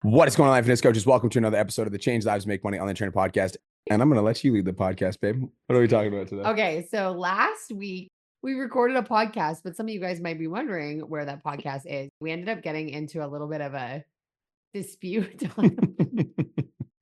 What is going on, Life Fitness Coaches? Welcome to another episode of the Change Lives Make Money Online Trainer Podcast. And I'm going to let you lead the podcast, babe. What are we talking about today? Okay, so last week we recorded a podcast, but some of you guys might be wondering where that podcast is. We ended up getting into a little bit of a dispute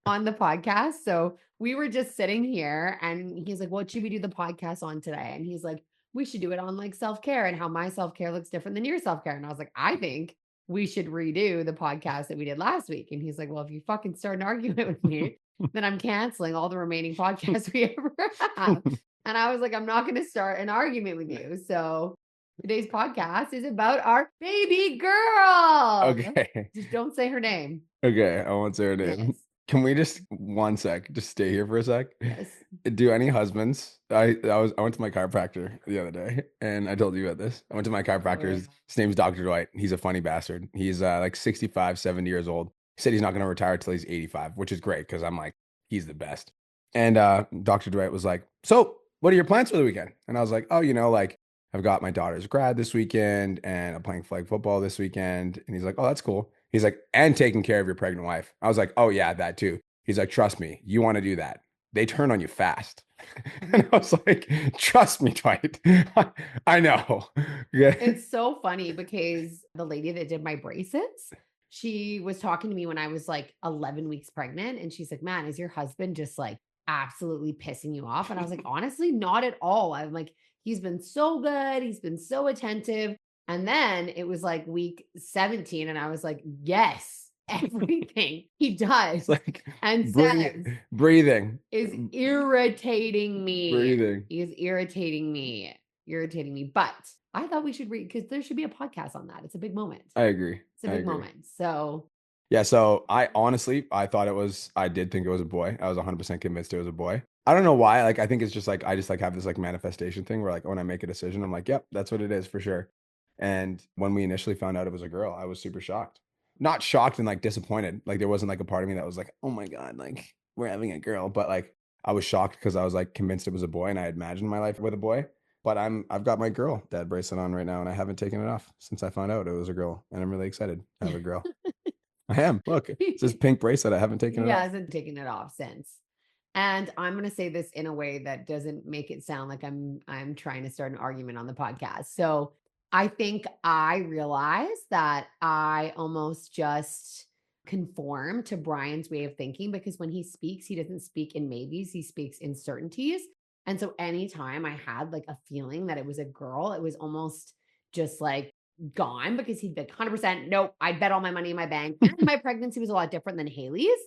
on the podcast. So we were just sitting here and he's like, what should we do the podcast on today? And he's like, we should do it on like self-care and how my self-care looks different than your self-care. And I was like, I think we should redo the podcast that we did last week. And he's like, well, if you fucking start an argument with me, then I'm canceling all the remaining podcasts we ever have. And I was like, I'm not going to start an argument with you. So today's podcast is about our baby girl. Okay. Just don't say her name. Okay. I won't say her name. Yes. Can we just just stay here for a sec? Yes. Do any husbands? I went to my chiropractor the other day and I told you about this. I went to my chiropractor. His name's Dr. Dwight. He's a funny bastard. He's like 65, 70 years old. He said he's not going to retire till he's 85, which is great because I'm like, he's the best. And Dr. Dwight was like, so what are your plans for the weekend? And I was like, oh, like I've got my daughter's grad this weekend and I'm playing flag football this weekend. And he's like, oh, that's cool. He's like, and taking care of your pregnant wife. I was like, oh yeah, that too. He's like, trust me, you want to do that. They turn on you fast. And I was like, trust me, Dwight. I know. Yeah. It's so funny because the lady that did my braces, she was talking to me when I was like 11 weeks pregnant. And she's like, man, is your husband just like absolutely pissing you off? And I was like, honestly, not at all. I'm like, he's been so good. He's been so attentive. And then it was like week 17. And I was like, yes, everything he does It's like and says breathing is irritating me. Breathing. Is irritating me. But I thought we should read because there should be a podcast on that. It's a big moment. I agree. It's a big moment. So yeah. So I did think it was a boy. I was 100% convinced it was a boy. I don't know why. Like, I think it's just like, I just like have this like manifestation thing where like when I make a decision, I'm like, yep, that's what it is for sure. And when we initially found out it was a girl, I was super shocked. Not shocked and like disappointed. Like there wasn't like a part of me that was like, oh my God, like we're having a girl. But like I was shocked because I was like convinced it was a boy and I had imagined my life with a boy. But I've got my girl dad bracelet on right now and I haven't taken it off since I found out it was a girl. And I'm really excited to have a girl. I am. Look, it's this pink bracelet. I haven't taken it off. He hasn't taken it off since. And I'm going to say this in a way that doesn't make it sound like I'm trying to start an argument on the podcast. So I think I realized that I almost just conform to Brian's way of thinking because when he speaks, he doesn't speak in maybes, he speaks in certainties. And so anytime I had like a feeling that it was a girl, it was almost just like gone because he'd be like 100%, nope, I'd bet all my money in my bank. And my pregnancy was a lot different than Haley's.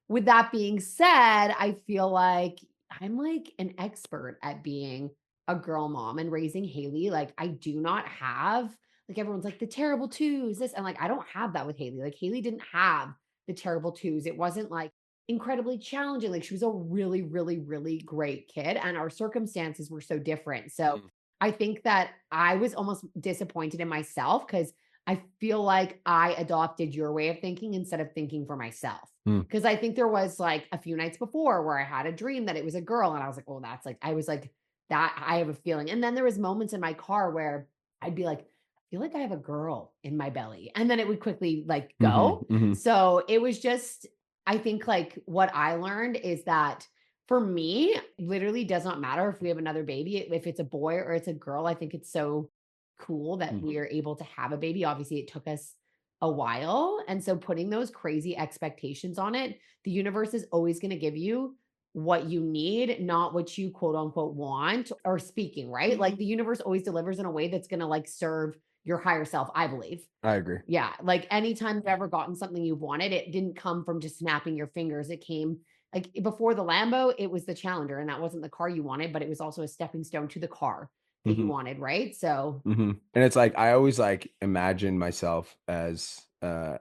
With that being said, I feel like I'm like an expert at being a girl mom and raising Haley. Like I do not have like everyone's like the terrible twos, this and like I don't have that with Haley. Like Haley didn't have the terrible twos. It wasn't like incredibly challenging. Like she was a really, really, really great kid, and our circumstances were so different. So I think that I was almost disappointed in myself because I feel like I adopted your way of thinking instead of thinking for myself. Because I think there was like a few nights before where I had a dream that it was a girl, and I was like, "Oh, that's like," I was like, "That I have a feeling." And then there was moments in my car where I'd be like, "I feel like I have a girl in my belly," and then it would quickly like go. So it was just, I think like what I learned is that for me, literally does not matter if we have another baby, if it's a boy or it's a girl. I think it's so cool that we are able to have a baby. Obviously, it took us a while. And so putting those crazy expectations on it, the universe is always going to give you what you need, not what you quote unquote want or speaking, right? Like the universe always delivers in a way that's going to like serve your higher self, I believe. I agree. Yeah. Like anytime you've ever gotten something you've wanted, it didn't come from just snapping your fingers. It came like before the Lambo, it was the Challenger, and that wasn't the car you wanted, but it was also a stepping stone to the car that you wanted, right? So and it's like I always like imagine myself as a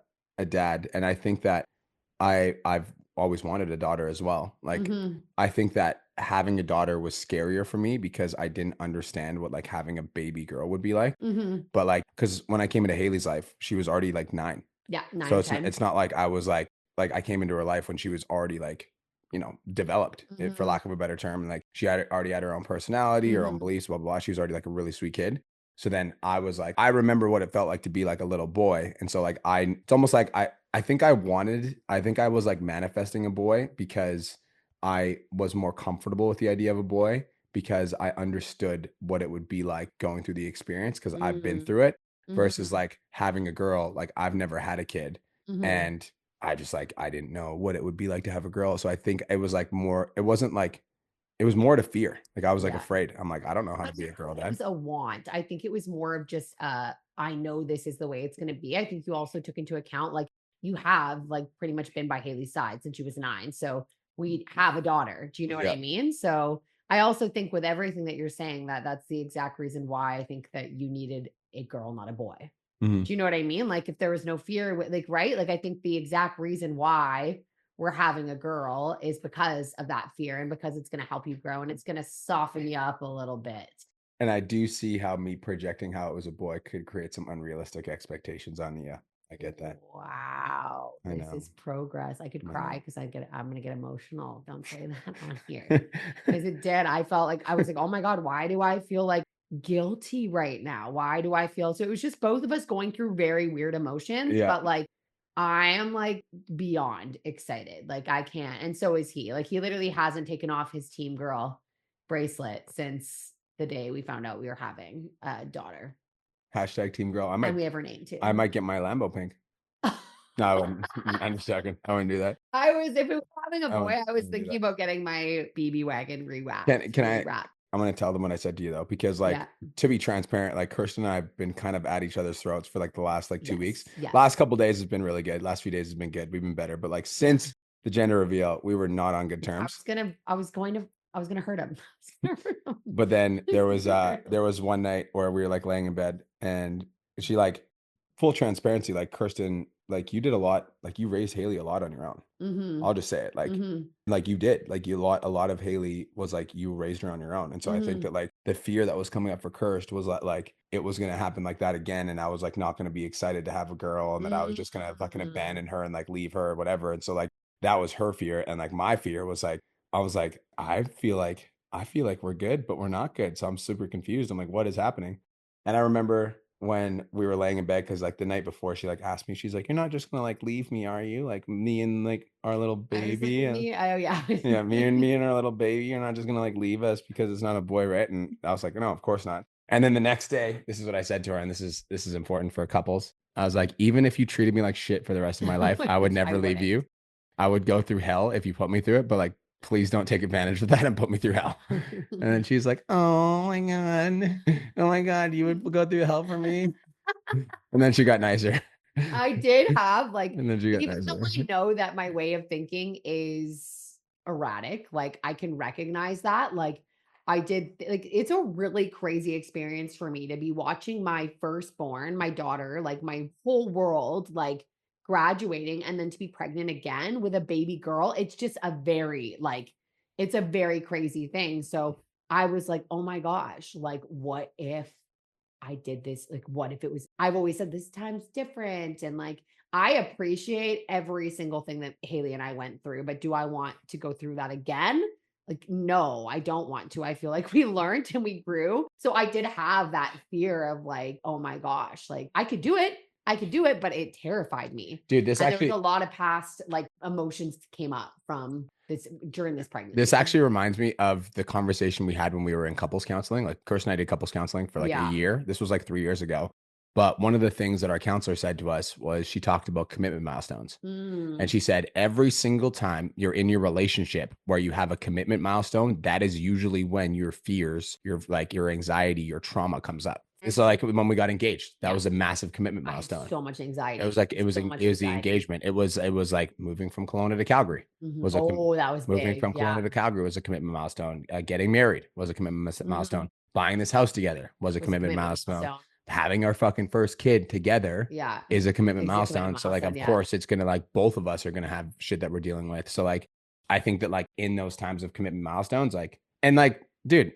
dad, and I think that I've always wanted a daughter as well. Like I think that having a daughter was scarier for me because I didn't understand what like having a baby girl would be like. But like because when I came into Haley's life, she was already like 9. yeah, 9 So to 10. it's not like I was like I came into her life when she was already like developed, for lack of a better term. And like she already had her own personality, her own beliefs, blah, blah, blah. She was already like a really sweet kid. So then I was like, I remember what it felt like to be like a little boy. And so like it's almost like I think I was like manifesting a boy because I was more comfortable with the idea of a boy because I understood what it would be like going through the experience because I've been Mm, through it versus mhm, like having a girl. Like I've never had a kid mhm. and I just like I didn't know what it would be like to have a girl. So I think it was like more, it wasn't like it was more to fear. Like I was like Yeah. afraid. I'm like, I don't know how I to be a don't girl think it dad. was a want. I think it was more of just I know this is the way it's gonna be. I think you also took into account like you have like pretty much been by Haley's side since she was 9. So we have a daughter. Do you know what Yeah. I mean? So I also think with everything that you're saying that that's the exact reason why I think that you needed a girl, not a boy. Mhm. Do you know what I mean? Like if there was no fear, like right? Like I think the exact reason why we're having a girl is because of that fear and because it's going to help you grow and it's going to soften you up a little bit. And I do see how me projecting how it was a boy could create some unrealistic expectations on you. I get that. Wow, I this know. is progress. I could I cry know. because I'm gonna get emotional. Don't say that on here. Because it did. I felt like I was like, oh my God, why do I feel like guilty right now? Why do I feel so? It was just both of us going through very weird emotions, Yeah. but like I am like beyond excited. Like I can't. And so is he. Like he literally hasn't taken off his team girl bracelet since the day we found out we were having a daughter. Hashtag team girl. And we have her name I too. might get my Lambo pink. No, I wouldn't. I'm just joking. I wouldn't do that. I was if it was having a boy, I I was wouldn't do thinking that. about getting my BB wagon Can I rewrapped. I'm gonna tell them what I said to you though, because like Yeah. to be transparent, like Kirsten and I have been kind of at each other's throats for like the last like 2 weeks. Yes. Yes. Last couple days has been really good. Last few days has been good. We've been better. But like Yeah. since the gender reveal, we were not on good Yeah. terms. I was gonna hurt him. I was gonna hurt him. But then I was gonna hurt there him. was one night where we were like laying in bed and she like full transparency, like Kirsten, like you did a lot, like you raised Haley a lot on your own. Mhm. I'll just say it, Mhm. like you did, like you a lot of Haley was like you raised her on your own, and so I think Mhm. that like the fear that was coming up for Kirst was that like it was gonna happen like that again, and I was like not gonna be excited to have a girl, and that I was just gonna fucking Mm. abandon her and like leave her or whatever, and so like that was her fear, and like my fear was like I was like I feel like we're good, but we're not good, so I'm super confused. I'm like, what is happening? And I remember when we were laying in bed, because like the night before, she like asked me, she's like, "You're not just gonna like leave me, are you? Like me and like our little I was like, baby." And me, oh yeah. yeah, me and our little baby, you're not just gonna like leave us because it's not a boy, right? And I was like, no, of course not. And then the next day, this is what I said to her, and this is important for couples. I was like, even if you treated me like shit for the rest of my life, I would Which I never leave wouldn't. you. I would go through hell if you put me through it, but like, please don't take advantage of that and put me through hell. And then she's like, oh my God. Oh my God, you would go through hell for me. And then she got nicer. I did have like, And then she got even though nicer. I know that my way of thinking is erratic, like I can recognize that. Like I did, like it's a really crazy experience for me to be watching my firstborn, my daughter, like my whole world, like graduating and then to be pregnant again with a baby girl. It's just a very, like, it's a very crazy thing. So I was like, oh my gosh, like, what if I did this, like, what if it was I've always said this time's different and like I appreciate every single thing that Haley and I went through, but do I want to go through that again? Like, no, I don't want to. I feel like we learned and we grew. So I did have that fear of like, oh my gosh, like I could do it. I could do it, but it terrified me. Dude, And there was a lot of past like emotions came up from this during this this pregnancy. actually reminds me of the conversation we had when we were in couples counseling. Like, Kirsten and I did couples counseling for like a Yeah. year. This was like 3 years ago. But one of the things that our counselor said to us was she talked about commitment milestones. And Mm. she said, every single time you're in your relationship where you have a commitment milestone, that is usually when your fears, your like your anxiety, your trauma comes up. It's like when we got engaged, that Yeah. was a massive commitment I had milestone. so much It was anxiety, like so much it was the anxiety. engagement. It was like moving from Kelowna to Calgary Mhm. was Oh, that was moving big. from Yeah. Kelowna to Calgary was a commitment milestone. Getting married was a commitment Mhm. milestone. Buying this house together was a Was a commitment commitment milestone. milestone. Having our fucking first kid together Yeah. is a commitment It's a commitment milestone. So like milestone, of yeah. course it's gonna like both of us are gonna have shit that we're dealing with. So like I think that like in those times of commitment milestones, like and like, dude,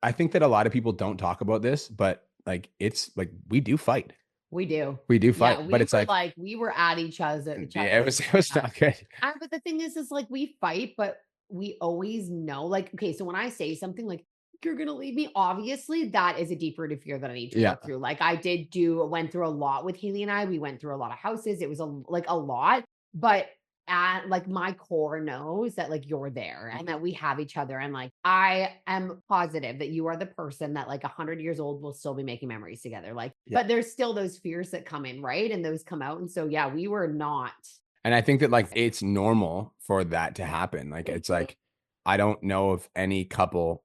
I think that a lot of people don't talk about this, but like it's like we do fight. We do. We do Yeah, fight, but it's like we were at each yeah, other. it was Yeah. not good. But the thing is like we fight, but we always know, like, okay, so when I say something like you're gonna leave me. Obviously, that is a deep rooted fear that I need to Yeah. work through. Like went through a lot with Haley and I. We went through a lot of houses. It was a lot, but at like my core knows that like you're there and that we have each other. And like I am positive that you are the person that like 100 years old will still be making memories together. Like, Yeah. but there's still those fears that come in, right? And those come out. And so yeah, we were not. And I think that like it's normal for that to happen. Like it's like I don't know if any couple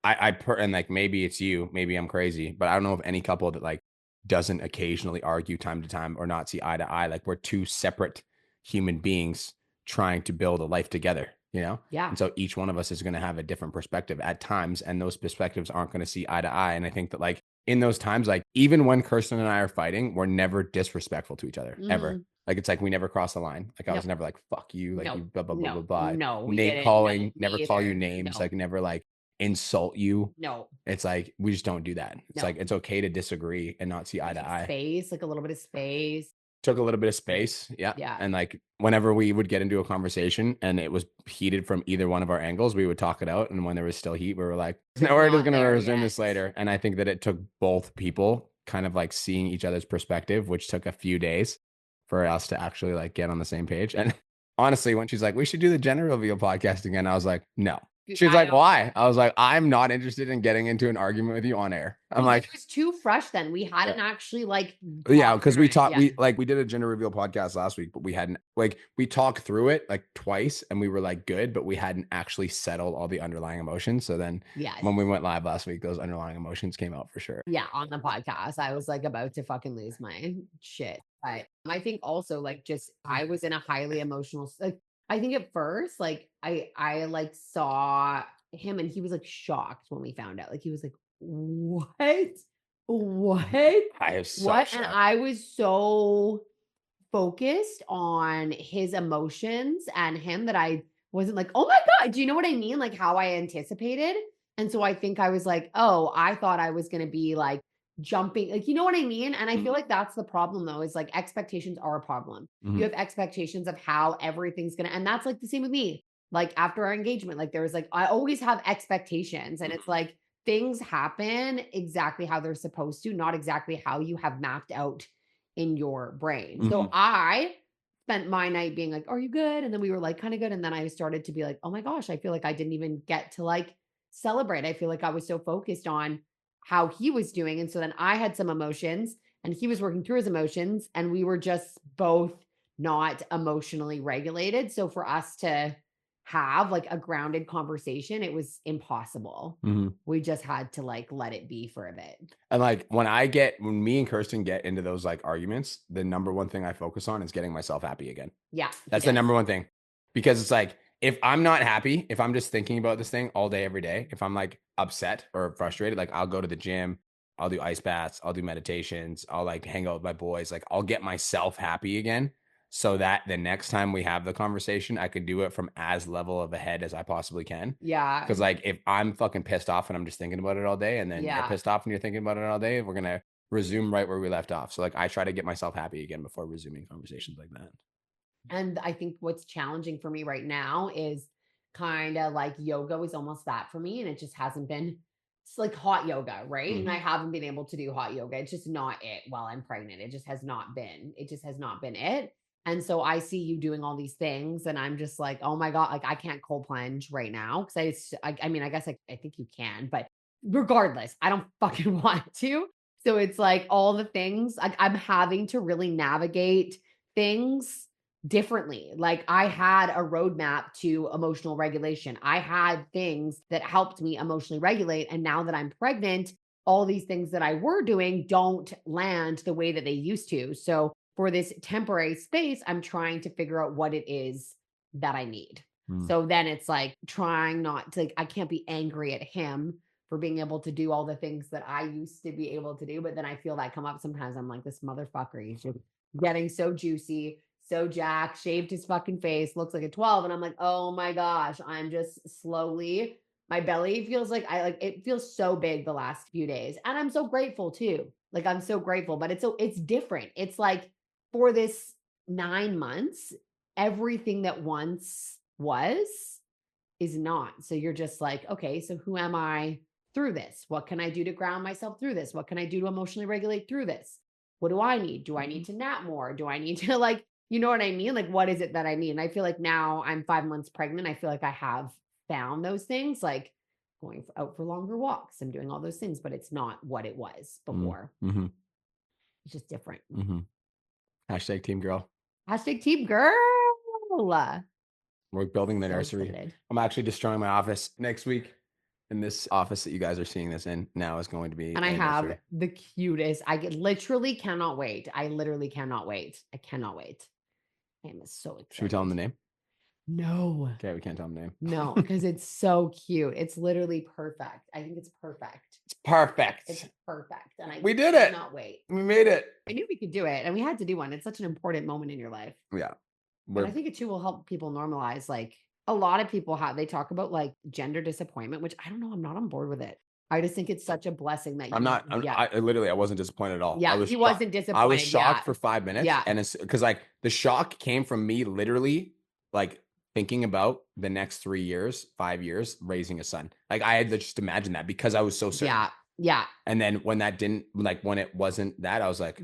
and like maybe it's you, maybe I'm crazy, but I don't know of any couple that like doesn't occasionally argue time to time or not see eye to eye. Like we're two separate human beings trying to build a life together, you know? Yeah. And so each one of us is going to have a different perspective at times, and those perspectives aren't going to see eye to eye. And I think that like in those times, like even when Kirsten and I are fighting, we're never disrespectful to each other ever. Mm, Like, it's like we never cross the line. Like, I no, was never like, fuck you, like no, you blah, blah, blah, no, blah, blah. no, we Name didn't. No, calling, me never call you either. names, No, like never like insult you. no, It's like we just don't do that. It's no. like it's okay to disagree and not see eye to Some eye. space, like a little bit of space. Took a little bit of space, yeah. Yeah. And like whenever we would get into a conversation and it was heated from either one of our angles, we would talk it out. And when there was still heat, we were like, no, we're just Not gonna there resume yet. this later. And I think that it took both people kind of like seeing each other's perspective, which took a few days for us to actually like get on the same page. And honestly, when she's like, we should do the gender reveal podcast again, I was like, no. She's I like, know. why? I was like, I'm not interested in getting into an argument with you on air. I'm Because like, it was too fresh then. We yeah. hadn't actually like Yeah, talked because through we it. talked, Yeah. we did a gender reveal podcast last week, but we hadn't like we talked through it like twice, and we were like good, but we hadn't actually settled all the underlying emotions. So then Yes. when we went live last week, those underlying emotions came out for sure. Yeah, on the podcast. I was like about to fucking lose my shit. But I think also like just I was in a highly emotional like I think at first like I like saw him and he was like shocked when we found out. Like he was like, "What? What? I am so What?" And shocked. I was so focused on his emotions and him that I wasn't like, "Oh my god." Do you know what I mean? Like how I anticipated? And so I think I was like, "Oh, I thought I was going to be like jumping." Like, you know what I mean? And I Mhm, feel like that's the problem though, is like expectations are a problem. You mhm, have expectations of how everything's going to, and that's like the same with me. Like after our engagement, like there was like, I always have expectations and it's like things happen exactly how they're supposed to, not exactly how you have mapped out in your brain. So mhm, I spent my night being like, "Are you good?" And then we were like, "Kind of good." And then I started to be like, "Oh my gosh, I feel like I didn't even get to like celebrate." I feel like I was so focused on how he was doing. And so then I had some emotions and he was working through his emotions and we were just both not emotionally regulated. So for us to have like a grounded conversation, it was impossible. mhm. We just had to like let it be for a bit. And like when me and Kirsten get into those like arguments, the number one thing I focus on is getting myself happy again. Yeah, he That's the did. number one thing. Because it's like, if I'm not happy, if I'm just thinking about this thing all day, every day, if I'm like upset or frustrated, like I'll go to the gym, I'll do ice baths, I'll do meditations, I'll like hang out with my boys, like I'll get myself happy again so that the next time we have the conversation, I can do it from as level of a head as I possibly can. Yeah. Because like if I'm fucking pissed off and I'm just thinking about it all day, and then you're Yeah. pissed off and you're thinking about it all day, we're gonna resume right where we left off. So like I try to get myself happy again before resuming conversations like that. And I think what's challenging for me right now is kind of like yoga is almost that for me. And it just hasn't been, it's like hot yoga, right? And I Mhm. haven't been able to do hot yoga. It's just not it while I'm pregnant. It just has not been, it just has not been it. And so I see you doing all these things and I'm just like, oh my God, like I can't cold plunge right now. Cause I mean, I guess I think you can, but regardless, I don't fucking want to. So it's like all the things like I'm having to really navigate things differently. Like I had a roadmap to emotional regulation. I had things that helped me emotionally regulate. And now that I'm pregnant, all these things that I were doing don't land the way that they used to. So for this temporary space, I'm trying to figure out what it is that I need. Mm. So then it's like trying not to, like, I can't be angry at him for being able to do all the things that I used to be able to do. But then I feel that come up sometimes. I'm like, this motherfucker, he's just getting so juicy, so jacked, shaved his fucking face, looks like a 12. And I'm like, oh my gosh, I'm just slowly, my belly feels like it feels so big the last few days. And I'm so grateful too. Like I'm so grateful, but it's different. It's like for this 9 months, everything that once was is not. So you're just like, okay, so who am I through this? What can I do to ground myself through this? What can I do to emotionally regulate through this? What do I need? Do I need to nap more? Do I need to like, you know what I mean? Like, what is it that I need? And I feel like now I'm 5 months pregnant. I feel like I have found those things, like going out for longer walks. I'm doing all those things, but it's not what it was before. Mm-hmm. It's just different. Mm-hmm. Hashtag team girl. Hashtag team girl. We're building the So nursery. excited. I'm actually destroying my office next week. And this office that you guys are seeing this in now is going to be And I a have nursery. the cutest. Literally cannot wait. I literally cannot wait. I cannot wait. I am so excited. Should we tell them the name? No. Okay, we can't tell them the name. No, because it's so cute. It's literally perfect. I think it's perfect. It's perfect. It's perfect. And We did it. Cannot wait. We made it. I knew we could do it, and we had to do one. It's such an important moment in your life. Yeah. And I think it too will help people normalize, like, a lot of people they talk about like gender disappointment, which I don't know. I'm not on board with it. I just think it's such a blessing that I wasn't disappointed at all. Yeah, he wasn't disappointed. I was shocked for 5 minutes. Yeah. And it's because like the shock came from me literally like thinking about the next 3 years, 5 years, raising a son. Like I had to just imagine that because I was so certain. Yeah. Yeah. And then when it wasn't that, I was like,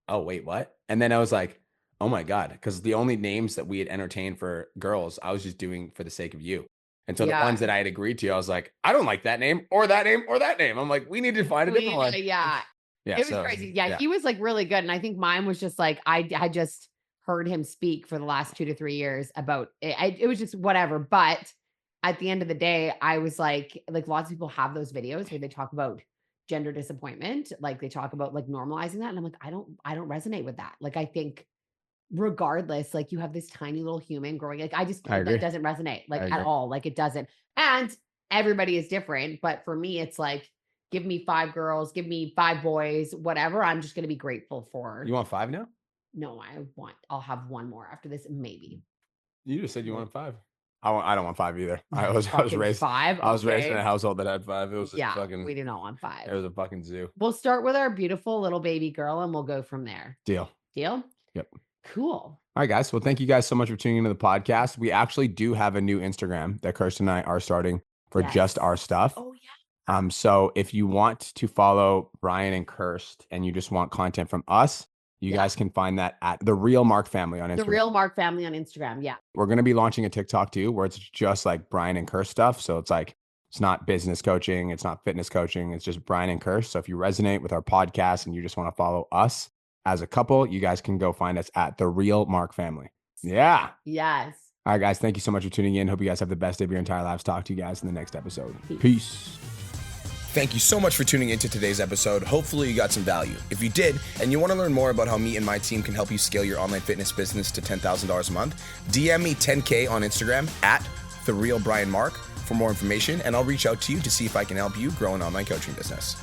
oh, wait, what? And then I was like, oh my God. Because the only names that we had entertained for girls, I was just doing for the sake of you. And so the ones that I had agreed to, I was like, I don't like that name or that name or that name. I'm like, we need to find a different one. Yeah. Yeah. It was crazy. Yeah. He was like really good. And I think mine was just like, I had just heard him speak for the last 2 to 3 years about it. It was just whatever. But at the end of the day, I was like lots of people have those videos where they talk about gender disappointment. Like they talk about like normalizing that. And I'm like, I don't resonate with that. Like, I think regardless, like you have this tiny little human growing. Like that doesn't resonate like at all. Like it doesn't. And everybody is different. But for me, it's like, give me 5 girls, give me 5 boys, whatever. I'm just going to be grateful for. You want 5 now? No, I'll have 1 more after this. Maybe. You just said you wanted 5. I don't want 5 either. I was raised 5. I was raised in a household that had 5. It was we do not want 5. It was a fucking zoo. We'll start with our beautiful little baby girl and we'll go from there. Deal? Yep. Cool. All right, guys. Well, thank you guys so much for tuning into the podcast. We actually do have a new Instagram that Kirsten and I are starting for just our stuff. Oh yeah. So if you want to follow Brian and Kirst and you just want content from us, you guys can find that at The Real Mark Family on Instagram. The Real Mark Family on Instagram. Yeah. We're going to be launching a TikTok too, where it's just like Brian and Kirst stuff. So it's like, it's not business coaching. It's not fitness coaching. It's just Brian and Kirst. So if you resonate with our podcast and you just want to follow us as a couple, you guys can go find us at The Real Mark Family. Yeah. Yes. All right, guys. Thank you so much for tuning in. Hope you guys have the best day of your entire lives. Talk to you guys in the next episode. Peace. Thank you so much for tuning into today's episode. Hopefully you got some value. If you did, and you want to learn more about how me and my team can help you scale your online fitness business to $10,000 a month, DM me 10K on Instagram at TheRealBrianMark for more information, and I'll reach out to you to see if I can help you grow an online coaching business.